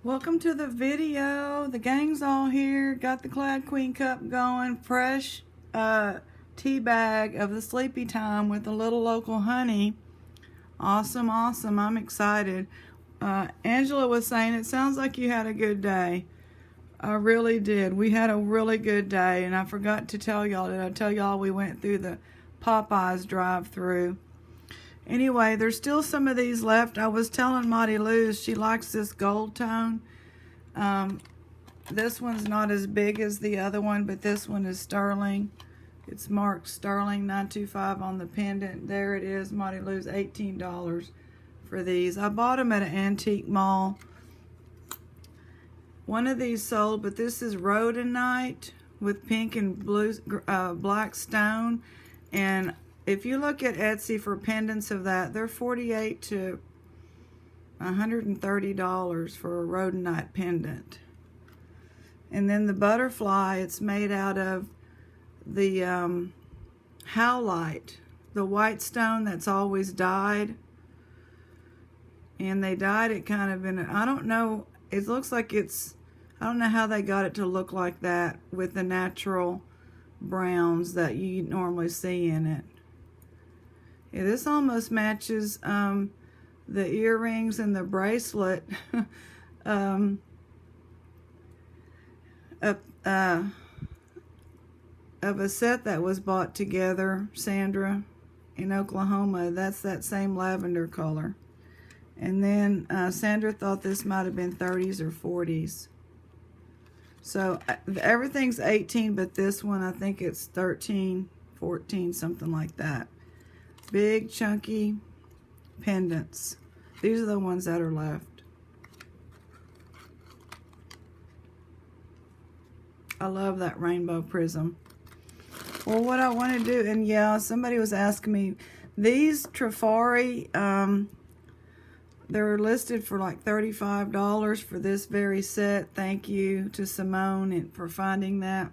Welcome to the video. The gang's all here. Got the Glad Queen cup going. Fresh tea bag of the Sleepy Time with a little local honey. Awesome, awesome. I'm excited. Angela was saying it sounds like you had a good day. I really did. We had a really good day, and I forgot to tell y'all. Did I tell y'all we went through the Popeyes drive-through? Anyway, there's still some of these left. I was telling Monty Luz she likes this gold tone. This one's not as big as the other one, but this one is sterling. It's marked sterling 925 on the pendant. There it is, Monty Luz, $18 for these. I bought them at an antique mall. One of these sold, but this is rhodonite with pink and blue, black stone. And if you look at Etsy for pendants of that, they're $48 to $130 for a rhodonite pendant. And then the butterfly, it's made out of the howlite, the white stone that's always dyed. And they dyed it kind of in, I don't know, it looks like it's, I don't know how they got it to look like that with the natural browns that you normally see in it. Yeah, this almost matches the earrings and the bracelet of a set that was bought together, Sandra, in Oklahoma. That's that same lavender color. And then Sandra thought this might have been 30s or 40s. So everything's 18, but this one I think it's 13, 14, something like that. Big chunky pendants. These are the ones that are left. I love that rainbow prism. Well, what I want to do, and yeah, somebody was asking me, these Trifari, they're listed for like $35 for this very set. Thank you to Simone for finding that.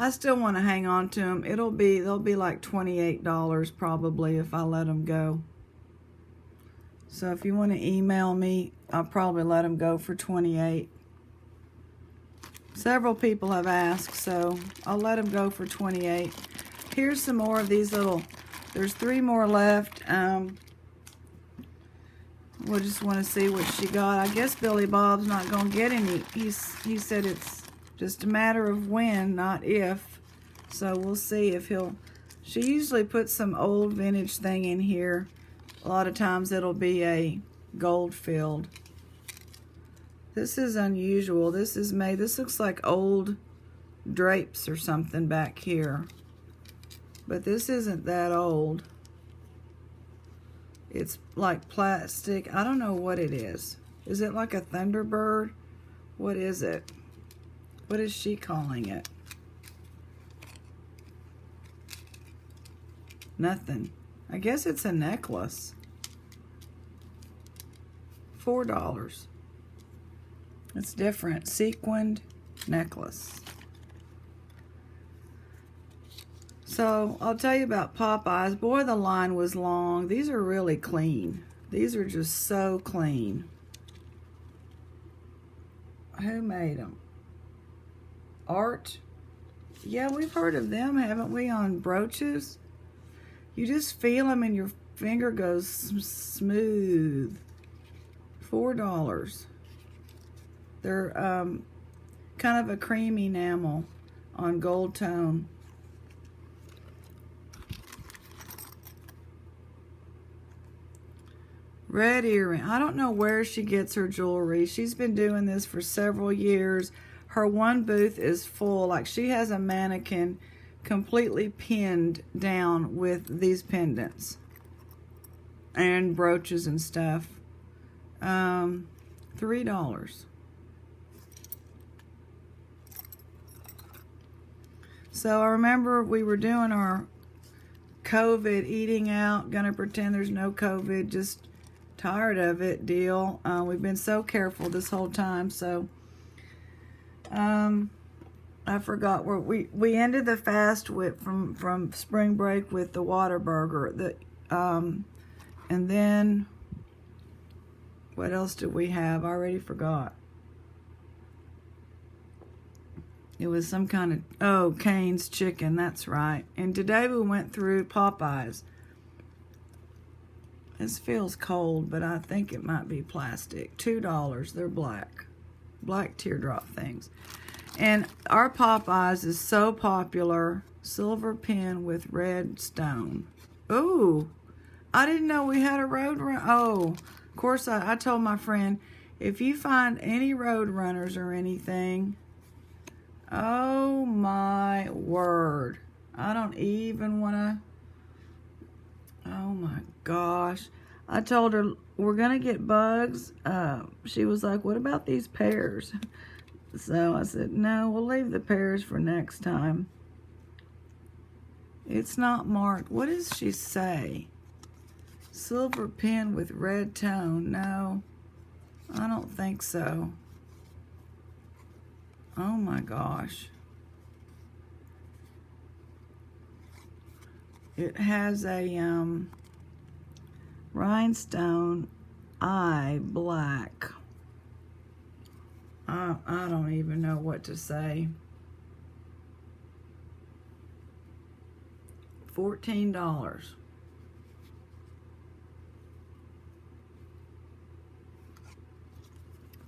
I still want to hang on to them. They'll be like $28 probably if I let them go. So if you want to email me, I'll probably let them go for $28. Several people have asked, so I'll let them go for $28. Here's some more of these little, there's 3 more left. We'll just want to see what she got. I guess Billy Bob's not going to get any. He said it's just a matter of when, not if. So we'll see if he'll... She usually puts some old vintage thing in here. A lot of times it'll be a gold filled. This is unusual. This is made... This looks like old drapes or something back here. But this isn't that old. It's like plastic. I don't know what it is. Is it like a Thunderbird? What is it? What is she calling it? Nothing. I guess it's a necklace. $4. It's different. Sequined necklace. So, I'll tell you about Popeyes. Boy, the line was long. These are really clean. These are just so clean. Who made them? Art. Yeah, we've heard of them, haven't we, on brooches? You just feel them and your finger goes smooth. $4. They're kind of a creamy enamel on gold tone. Red earring. I don't know where she gets her jewelry. She's been doing this for several years. Her one booth is full. Like, she has a mannequin completely pinned down with these pendants and brooches and stuff. $3. So I remember we were doing our COVID eating out, gonna pretend there's no COVID, just tired of it deal. We've been so careful this whole time, so I forgot where we ended the fast with from spring break with the Whataburger. And then What else did we have? I already forgot. It was some kind of, oh, Cane's chicken, that's right. And today we went through Popeyes. This feels cold, but I think it might be plastic. $2, they're black. Black teardrop things. And our Popeyes is so popular. Silver pen with red stone. Ooh, I didn't know we had a road run. Oh, of course, I told my friend, if you find any road runners or anything, oh my word. I don't even want to. Oh my gosh. I told her we're going to get bugs. She was like, what about these pears? So I said, no, we'll leave the pears for next time. It's not marked. What does she say? Silver pen with red tone. No, I don't think so. Oh my gosh. It has a rhinestone eye black. I don't even know what to say. $14.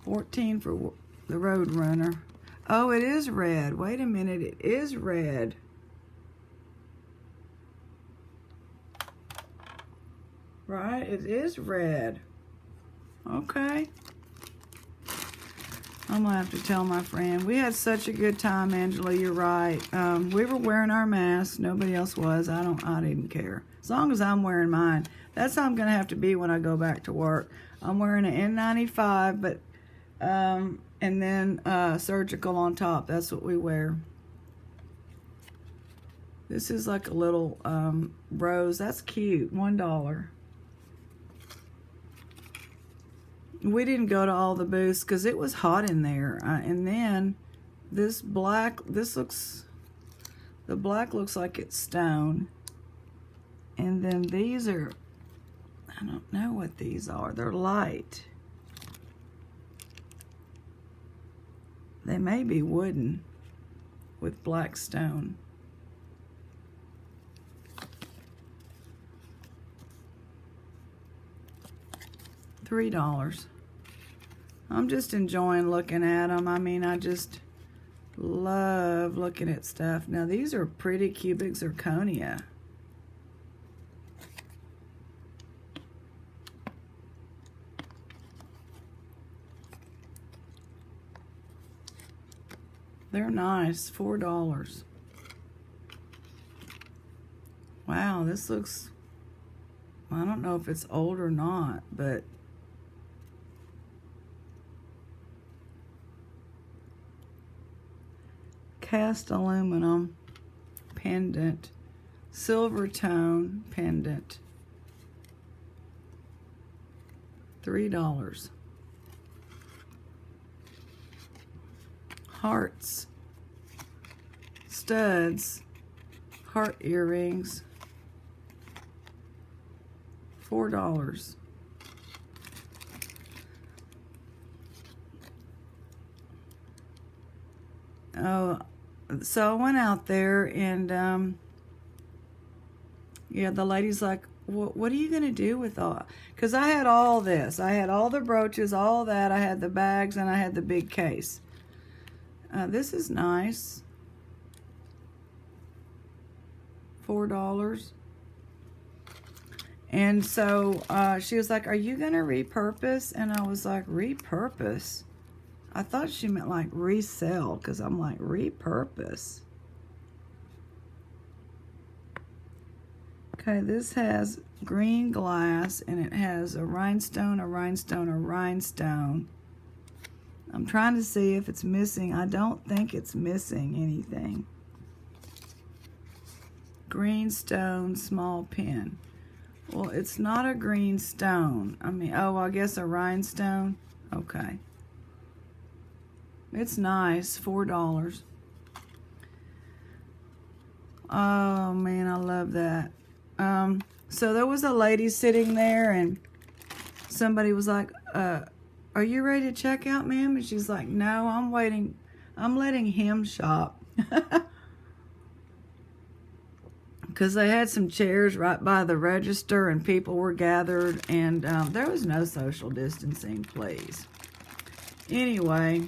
$14 for the Road Runner. Oh, it is red. Wait a minute, it is red. Right, it is red. Okay. I'm gonna have to tell my friend. We had such a good time, Angela, you're right. We were wearing our masks. Nobody else was. I didn't care. As long as I'm wearing mine. That's how I'm gonna have to be when I go back to work. I'm wearing an N95, but and then surgical on top. That's what we wear. This is like a little rose. That's cute. $1. We didn't go to all the booths because it was hot in there. And then this black, the black looks like it's stone. And then these are, I don't know what these are. They're light. They may be wooden with black stone. $3. I'm just enjoying looking at them. I mean, I just love looking at stuff. Now, these are pretty cubic zirconia. They're nice. $4. Wow, this looks, I don't know if it's old or not, but cast aluminum pendant, silver tone pendant, $3. Hearts, studs, heart earrings, $4. Oh, so I went out there and yeah, the lady's like, what are you going to do with all? Because I had all this. I had all the brooches, all that. I had the bags, and I had the big case. This is nice. $4. And so she was like, are you going to repurpose? And I was like, repurpose? I thought she meant like resell, because I'm like, repurpose. Okay, this has green glass, and it has a rhinestone, a rhinestone, a rhinestone. I'm trying to see if it's missing. I don't think it's missing anything. Green stone, small pin. Well, it's not a green stone. I mean, oh, I guess a rhinestone. Okay. It's nice. $4. Oh, man, I love that. So there was a lady sitting there, and somebody was like, are you ready to check out, ma'am? And she's like, no, I'm waiting. I'm letting him shop. Because they had some chairs right by the register and people were gathered, and there was no social distancing, please. Anyway,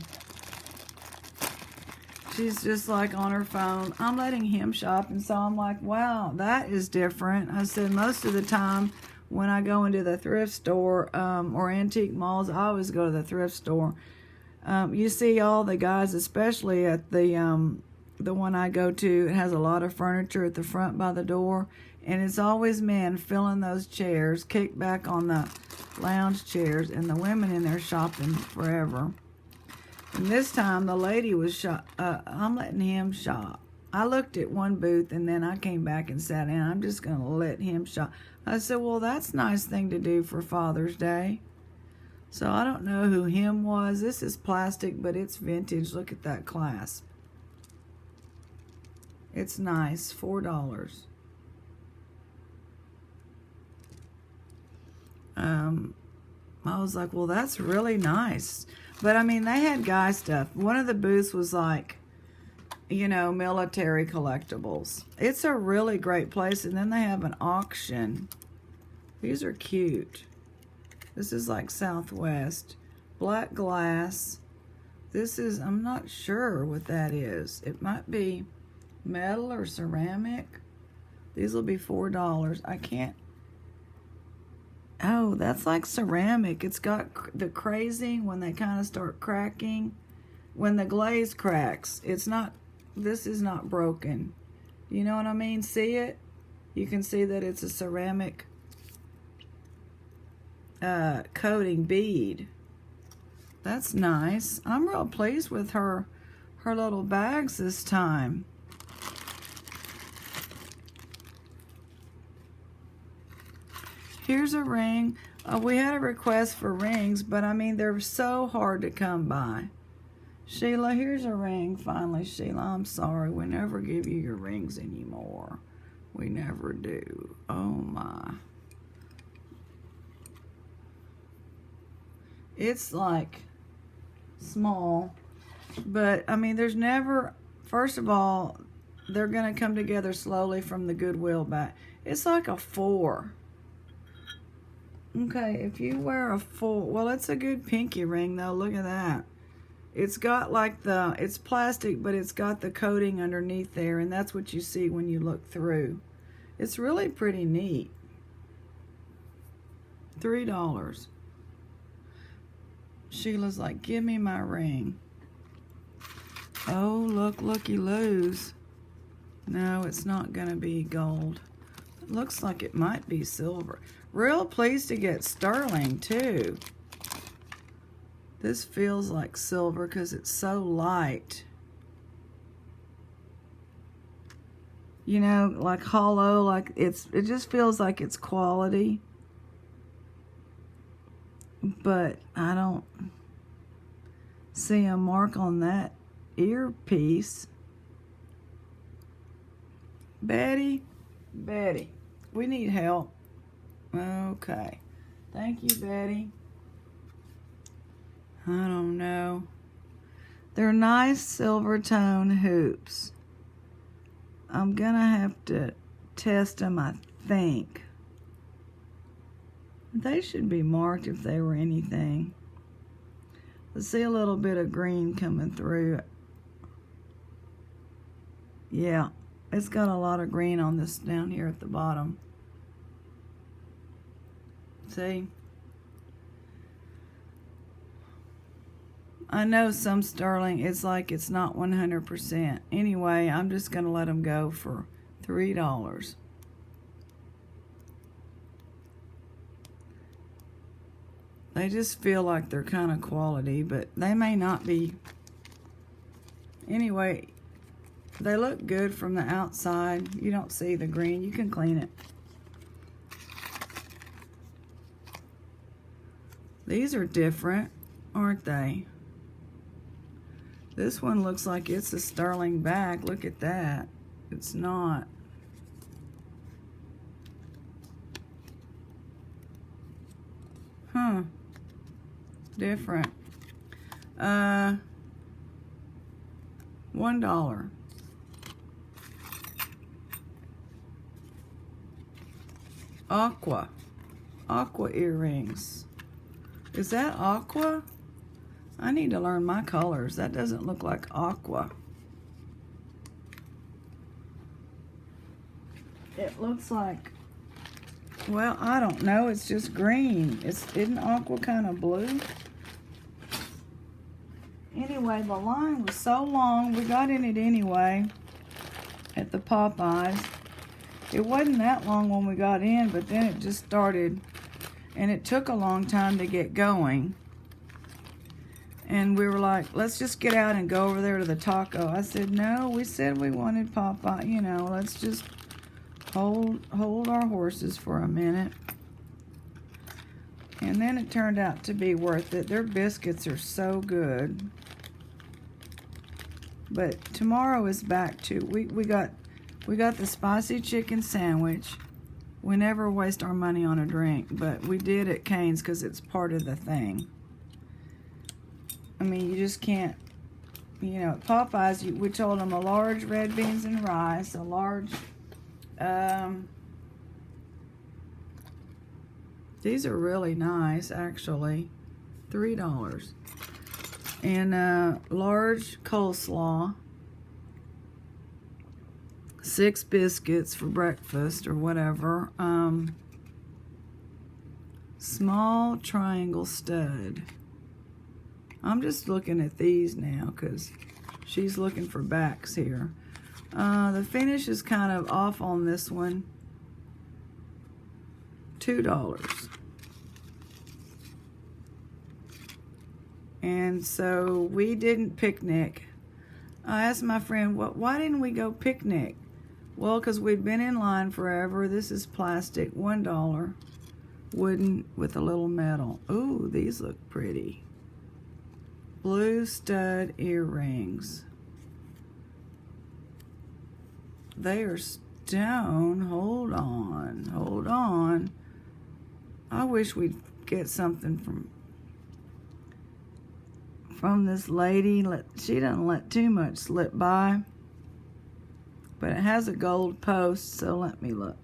she's just like on her phone. I'm letting him shop, and so I'm like, wow, that is different. I said, most of the time when I go into the thrift store or antique malls, I always go to the thrift store. You see all the guys, especially at the one I go to, it has a lot of furniture at the front by the door, and it's always men filling those chairs, kicked back on the lounge chairs, and the women in there shopping forever. And this time the lady was I'm letting him shop. I looked at one booth and then I came back and sat down. I'm just going to let him shop. I said, well, that's a nice thing to do for Father's Day. So I don't know who him was. This is plastic, but it's vintage. Look at that clasp. It's nice, $4. I was like, well, that's really nice. But I mean, they had guy stuff. One of the booths was like, you know, military collectibles. It's a really great place. And then they have an auction. These are cute. This is like Southwest. Black glass. This is, I'm not sure what that is. It might be metal or ceramic. These will be $4. I can't. Oh, that's like ceramic. It's got the crazing when they kind of start cracking. When the glaze cracks, it's not, this is not broken. You know what I mean? See it? You can see that it's a ceramic coating bead. That's nice. I'm real pleased with her little bags this time. Here's a ring. We had a request for rings, but I mean, they're so hard to come by. Sheila, here's a ring. Finally, Sheila, I'm sorry. We never give you your rings anymore. We never do. Oh, my. It's like small, but I mean, there's never, first of all, they're going to come together slowly from the Goodwill back. It's like a 4. Okay, if you wear a 4, well, it's a good pinky ring, though. Look at that. It's got like it's plastic, but it's got the coating underneath there, and that's what you see when you look through. It's really pretty neat. $3. Sheila's like, give me my ring. Oh, look, looky-loos. No, it's not going to be gold. It looks like it might be silver. Real pleased to get sterling, too. This feels like silver because it's so light. You know, like hollow, like it just feels like it's quality. But I don't see a mark on that earpiece. Betty, we need help. Okay. Thank you, Betty. I don't know. They're nice silver tone hoops. I'm gonna have to test them, I think. They should be marked if they were anything. Let's see a little bit of green coming through. Yeah, it's got a lot of green on this down here at the bottom. See? I know some sterling, it's like it's not 100%. Anyway, I'm just going to let them go for $3. They just feel like they're kind of quality, but they may not be. Anyway, they look good from the outside. You don't see the green. You can clean it. These are different, aren't they? This one looks like it's a sterling back. Look at that. It's not. Huh. different. $1. Aqua earrings. Is that aqua? I need to learn my colors. That doesn't look like aqua. It looks like, well, I don't know. It's just green. Isn't aqua kind of blue? Anyway, the line was so long. We got in it anyway at the Popeyes. It wasn't that long when we got in, but then it just started, and it took a long time to get going. And we were like, let's just get out and go over there to the taco. I said, no, we said we wanted Popeye. You know, let's just hold our horses for a minute. And then it turned out to be worth it. Their biscuits are so good. But tomorrow is back to, we got the spicy chicken sandwich. We never waste our money on a drink, but we did at Cane's because it's part of the thing. I mean, you just can't, you know, at Popeyes, we told them a large red beans and rice, a large, these are really nice, actually, $3. And large coleslaw, 6 biscuits for breakfast or whatever, small triangle stud. I'm just looking at these now because she's looking for backs here. The finish is kind of off on this one. $2. And so we didn't picnic. I asked my friend, why didn't we go picnic? Well, because we'd been in line forever. This is plastic, $1. Wooden with a little metal. Ooh, these look pretty. Blue stud earrings. They are stone. Hold on. I wish we'd get something from this lady. She doesn't let too much slip by. But it has a gold post, so let me look.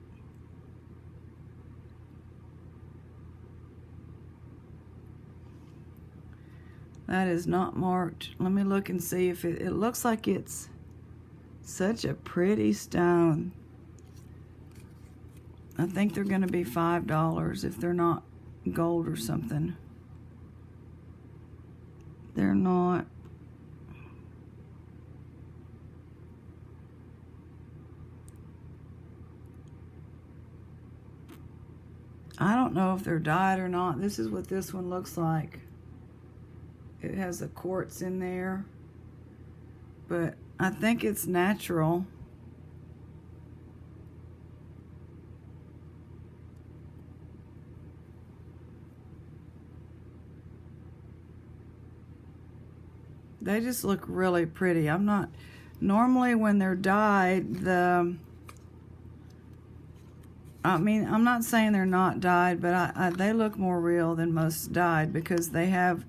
That is not marked. Let me look and see if it looks like it's such a pretty stone. I think they're going to be $5 if they're not gold or something. They're not. I don't know if they're dyed or not. This is what this one looks like. It has the quartz in there, but I think it's natural. They just look really pretty. I'm not, normally when they're dyed, I'm not saying they're not dyed, but they look more real than most dyed because they have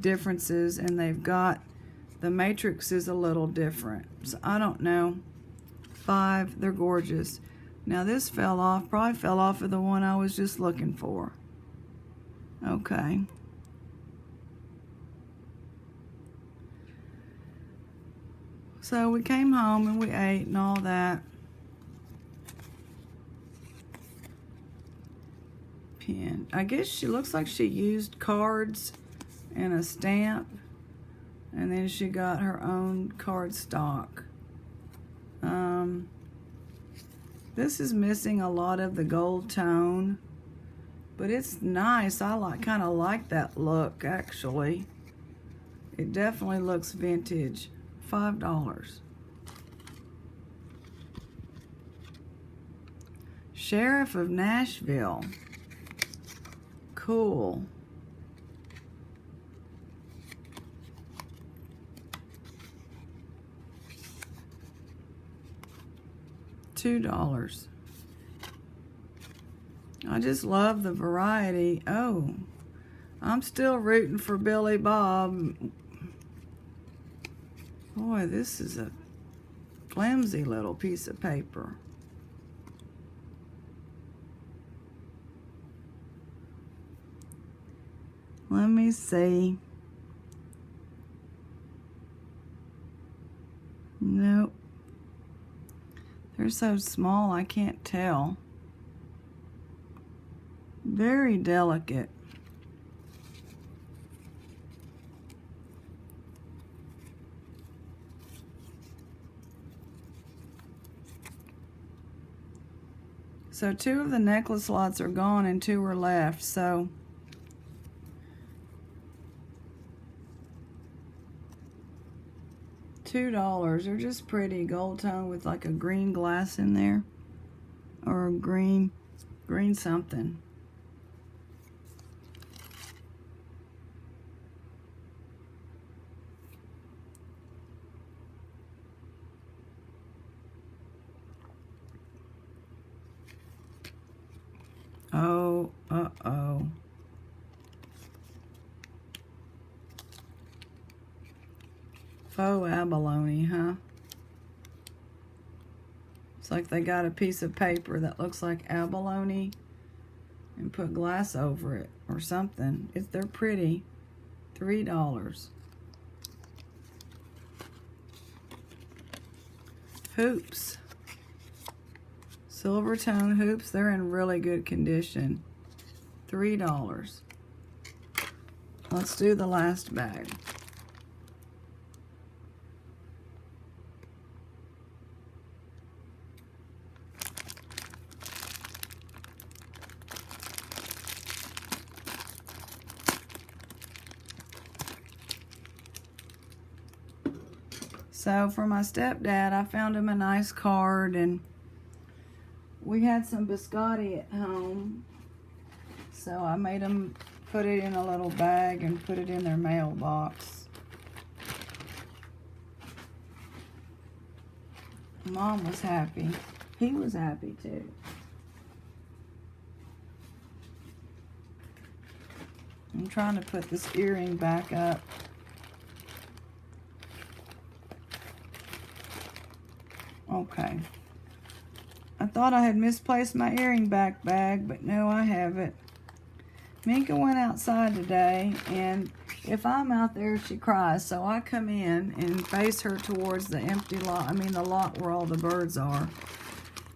differences and they've got, the matrix is a little different. So I don't know. $5, they're gorgeous. Now this fell off, probably fell off of the one I was just looking for. Okay. So we came home and we ate and all that. Pen. I guess she looks like she used cards and a stamp, and then she got her own card stock. This is missing a lot of the gold tone, but it's nice. I kind of like that look, actually. It definitely looks vintage. $5. Sheriff of Nashville. Cool. $2. I just love the variety. Oh, I'm still rooting for Billy Bob. Boy, this is a flimsy little piece of paper. Let me see. Nope. They're so small I can't tell. Very delicate. So 2 of the necklace lots are gone and 2 are left. So $2. They're just pretty gold tone with like a green glass in there, or a green something. Oh, uh-oh. Faux abalone, huh? It's like they got a piece of paper that looks like abalone and put glass over it or something. They're pretty. $3. Hoops. Silver tone hoops. They're in really good condition. $3. Let's do the last bag. So for my stepdad, I found him a nice card, and we had some biscotti at home, so I made him put it in a little bag and put it in their mailbox. Mom was happy. He was happy too. I'm trying to put this earring back up. Okay. I thought I had misplaced my earring back bag, but no, I haven't. Minka went outside today, and if I'm out there, she cries. So I come in and face her towards the empty lot. I mean, the lot where all the birds are.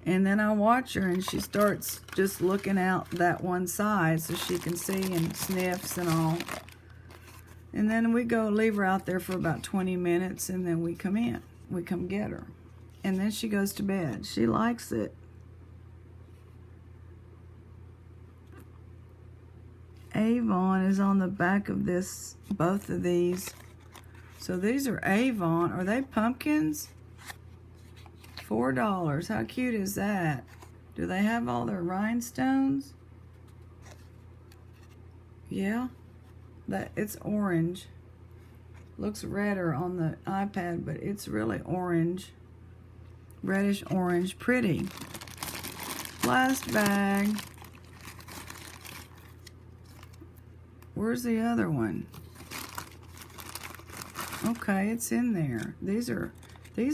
And then I watch her, and she starts just looking out that one side so she can see, and sniffs and all. And then we go leave her out there for about 20 minutes, and then we come in. We come get her. And then she goes to bed. She likes it. Avon is on the back of this, both of these. So these are Avon. Are they pumpkins? $4. How cute is that? Do they have all their rhinestones? Yeah. It's orange. Looks redder on the iPad, but it's really orange. Reddish orange. Pretty. Last bag. Where's the other one? Okay, it's in there. These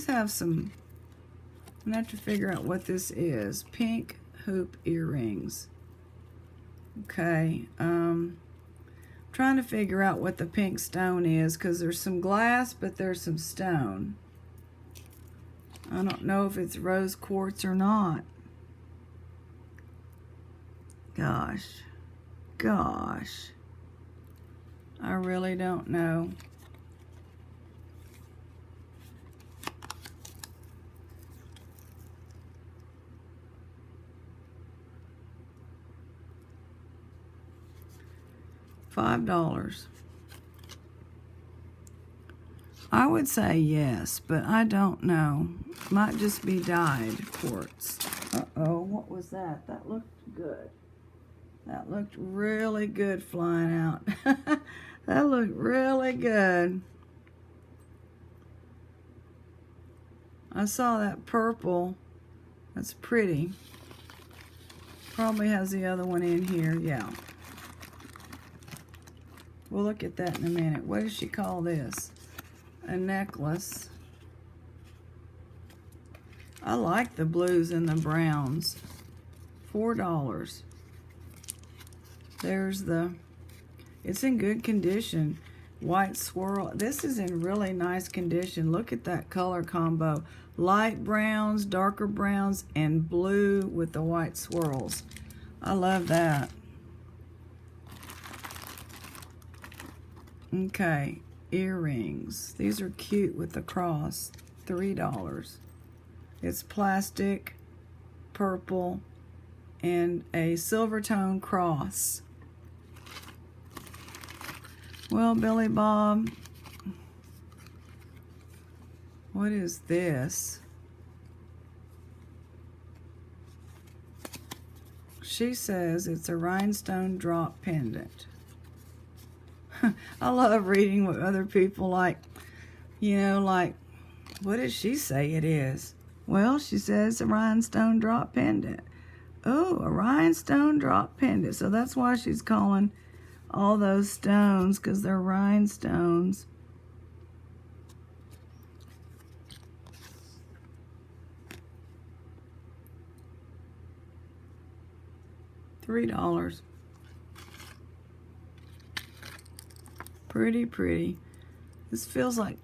have some, I'm gonna have to figure out what this is. Pink hoop earrings. Okay, trying to figure out what the pink stone is, because there's some glass, but there's some stone. I don't know if it's rose quartz or not. Gosh. I really don't know. $5. I would say yes, but I don't know. Might just be dyed quartz. Uh-oh, what was that? That looked good. That looked really good flying out. That looked really good. I saw that purple. That's pretty. Probably has the other one in here, yeah. We'll look at that in a minute. What does she call this? A necklace. I like the blues and the browns. $4. There's the, it's in good condition. White swirl. This is in really nice condition. Look at that color combo. Light browns, darker browns, and blue with the white swirls. I love that. Okay, earrings. These are cute with the cross. $3. It's plastic, purple, and a silver tone cross. Well, Billy Bob, what is this? She says it's a rhinestone drop pendant. I love reading what other people like, you know, like, what does she say it is? Well, she says a rhinestone drop pendant. Oh, a rhinestone drop pendant. So that's why she's calling all those stones, because they're rhinestones. $3. Pretty, pretty. This feels like,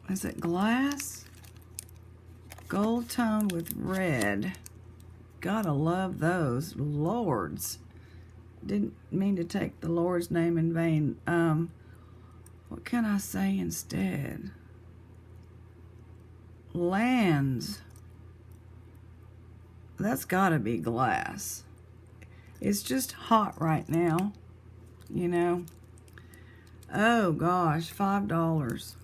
is it glass? Gold tone with red. Gotta love those. Lords. Didn't mean to take the Lord's name in vain. What can I say instead? Lands. That's gotta be glass. It's just hot right now, you know. Oh gosh, $5.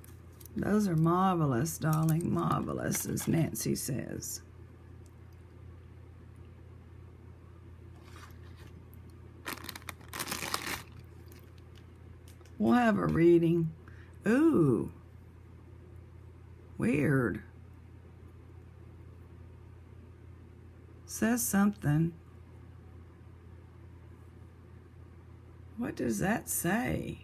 Those are marvelous, darling, marvelous, as Nancy says. We'll have a reading. Ooh, weird. Says something. What does that say?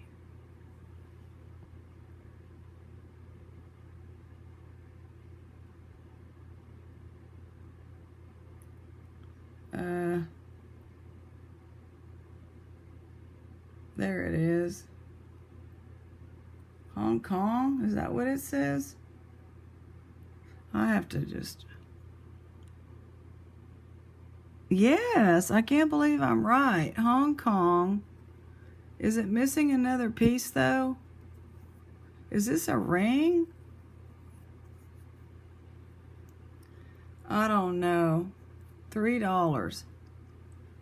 There it is. Hong Kong? Is that what it says? I have to just... Yes, I can't believe I'm right. Hong Kong. Is it missing another piece, though? Is this a ring? I don't know. $3.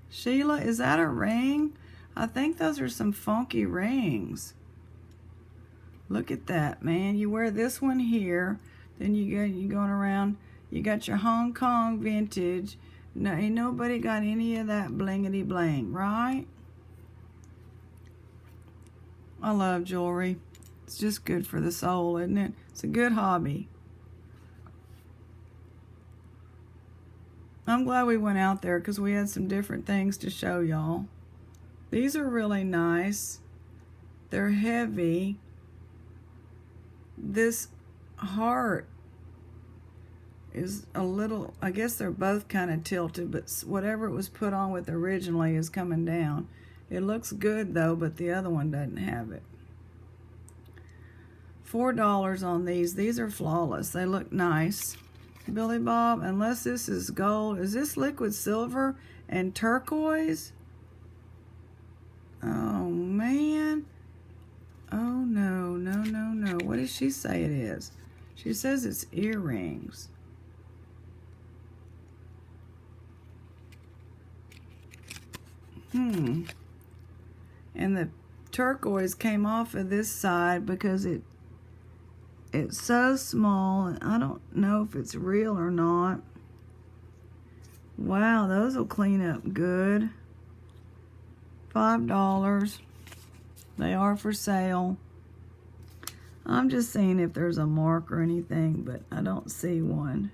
Sheila, is that a ring? I think those are some funky rings. Look at that, man. You wear this one here, then you going around, you got your Hong Kong vintage. No, ain't nobody got any of that blingity bling, right? I love jewelry. It's just good for the soul, isn't it? It's a good hobby. I'm glad we went out there because we had some different things to show y'all. These are really nice. They're heavy. This heart is a little, I guess they're both kind of tilted, but whatever it was put on with originally is coming down. It looks good though, but the other one doesn't have it. $4 on these. These are flawless. They look nice. Billy Bob, unless this is gold, is this liquid silver and turquoise? Oh man. Oh no, no, no, no. What does she say it is? She says it's earrings. And the turquoise came off of this side because it's so small, and I don't know if it's real or not. Wow, those will clean up good. $5. They are for sale. I'm just seeing if there's a mark or anything, but I don't see one.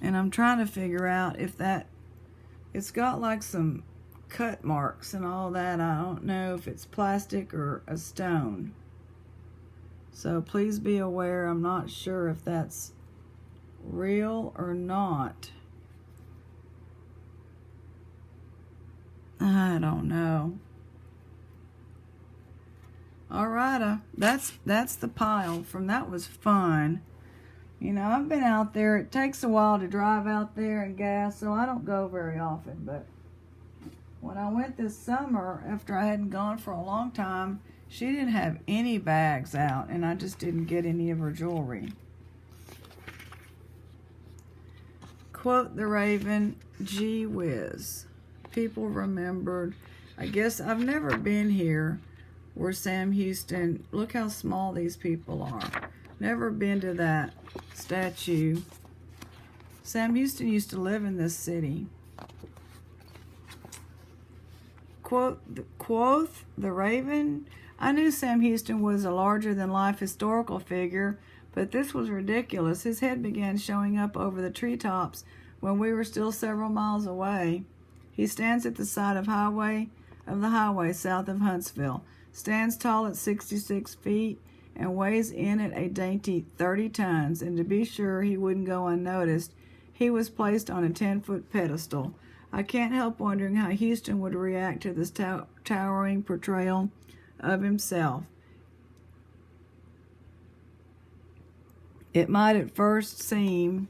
And I'm trying to figure out if that, it's got like some cut marks and all that. I don't know if it's plastic or a stone. So please be aware, I'm not sure if that's real or not. I don't know. Alrighta, that's the pile from that was fun. You know, I've been out there. It takes a while to drive out there and gas, so I don't go very often. But when I went this summer, after I hadn't gone for a long time, she didn't have any bags out, and I just didn't get any of her jewelry. Quote the Raven, gee whiz. People remembered. I guess I've never been here where Sam Houston, look how small these people are. Never been to that statue. Sam Houston used to live in this city. Quoth the Raven, I knew Sam Houston was a larger-than-life historical figure, but this was ridiculous. His head began showing up over the treetops when we were still several miles away. He stands at the side of the highway south of Huntsville, stands tall at 66 feet, and weighs in at a dainty 30 tons, and to be sure he wouldn't go unnoticed, he was placed on a 10-foot pedestal. I can't help wondering how Houston would react to this towering portrayal of himself. It might at first seem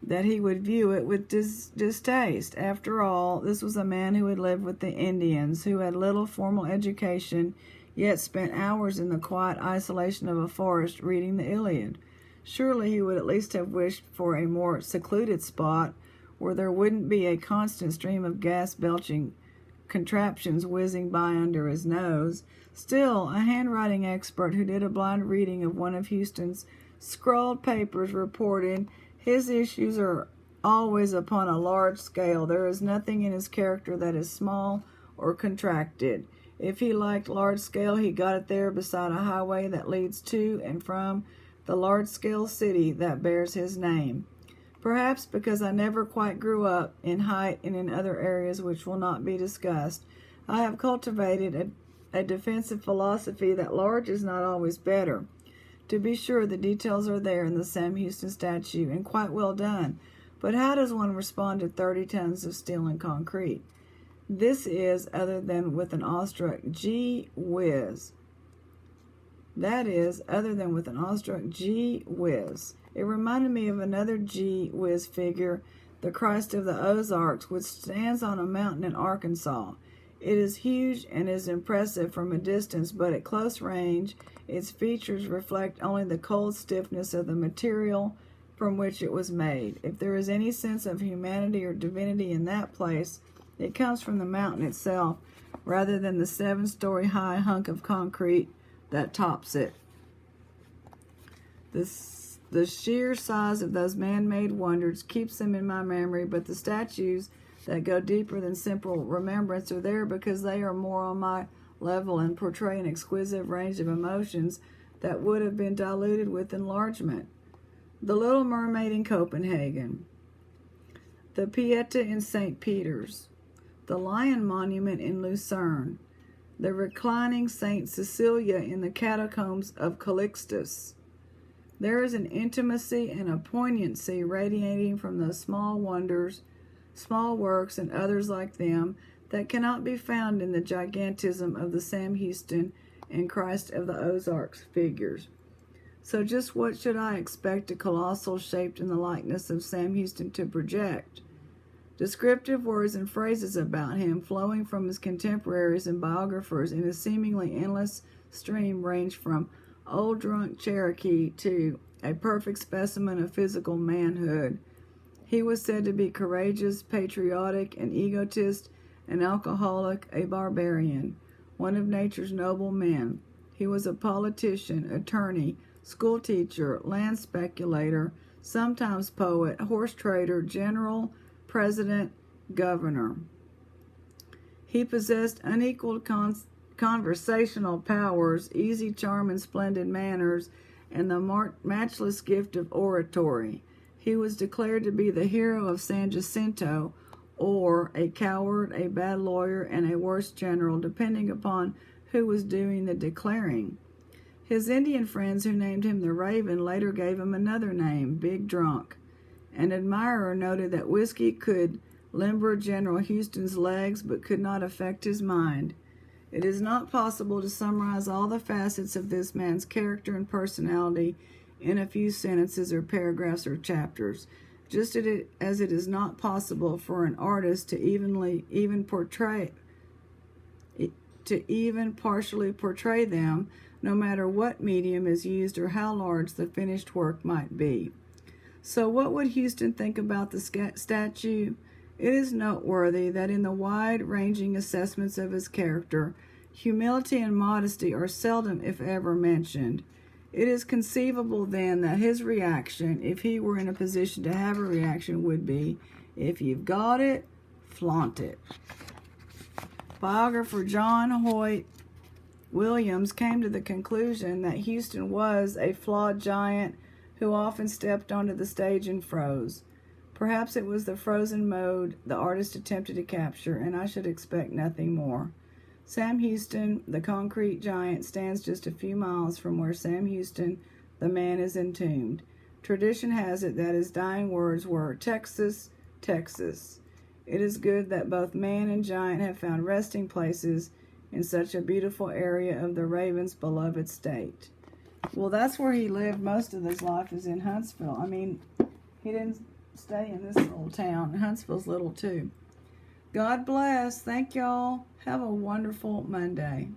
that he would view it with distaste. After all, this was a man who had lived with the Indians, who had little formal education, yet spent hours in the quiet isolation of a forest reading the Iliad. Surely he would at least have wished for a more secluded spot where there wouldn't be a constant stream of gas-belching contraptions whizzing by under his nose. Still, a handwriting expert who did a blind reading of one of Houston's scrawled papers reported, his issues are always upon a large scale. There is nothing in his character that is small or contracted. If he liked large scale, he got it there beside a highway that leads to and from the large-scale city that bears his name. Perhaps because I never quite grew up in height and in other areas which will not be discussed, I have cultivated a defensive philosophy that large is not always better. To be sure, the details are there in the Sam Houston statue, and quite well done. But how does one respond to 30 tons of steel and concrete? This is, other than with an awestruck gee whiz. That is, other than with an awestruck gee whiz. It reminded me of another gee whiz figure, the Christ of the Ozarks, which stands on a mountain in Arkansas. It is huge and is impressive from a distance, but at close range, its features reflect only the cold stiffness of the material from which it was made. If there is any sense of humanity or divinity in that place, it comes from the mountain itself, rather than the 7-story high hunk of concrete that tops it. The sheer size of those man-made wonders keeps them in my memory, but the statues that go deeper than simple remembrance are there because they are more on my level and portray an exquisite range of emotions that would have been diluted with enlargement. The Little Mermaid in Copenhagen, the Pieta in St. Peter's, the Lion Monument in Lucerne, the reclining St. Cecilia in the catacombs of Calixtus. There is an intimacy and a poignancy radiating from those small wonders, small works, and others like them that cannot be found in the gigantism of the Sam Houston and Christ of the Ozarks figures. So just what should I expect a colossal shaped in the likeness of Sam Houston to project? Descriptive words and phrases about him flowing from his contemporaries and biographers in a seemingly endless stream range from old drunk Cherokee to a perfect specimen of physical manhood. He was said to be courageous, patriotic, an egotist, an alcoholic, a barbarian, one of nature's noble men. He was a politician, attorney, school teacher, land speculator, sometimes poet, horse trader, general, president, governor. He possessed unequaled conversational powers, easy charm and splendid manners, and the matchless gift of oratory. He was declared to be the hero of San Jacinto, or a coward, a bad lawyer, and a worse general, depending upon who was doing the declaring. His Indian friends who named him the Raven later gave him another name, Big Drunk. An admirer noted that whiskey could limber General Houston's legs but could not affect his mind. It is not possible to summarize all the facets of this man's character and personality in a few sentences or paragraphs or chapters, just as it is not possible for an artist to even partially portray them, no matter what medium is used or how large the finished work might be. So what would Houston think about the statue? It is noteworthy that in the wide-ranging assessments of his character, humility and modesty are seldom, if ever, mentioned. It is conceivable, then, that his reaction, if he were in a position to have a reaction, would be, if you've got it, flaunt it. Biographer John Hoyt Williams came to the conclusion that Houston was a flawed giant who often stepped onto the stage and froze. Perhaps it was the frozen mode the artist attempted to capture, and I should expect nothing more. Sam Houston, the concrete giant, stands just a few miles from where Sam Houston, the man, is entombed. Tradition has it that his dying words were, "Texas, Texas." It is good that both man and giant have found resting places in such a beautiful area of the Raven's beloved state. Well, that's where he lived most of his life, is in Huntsville. I mean, he didn't stay in this little town. Huntsville's little too. God bless. Thank y'all. Have a wonderful Monday.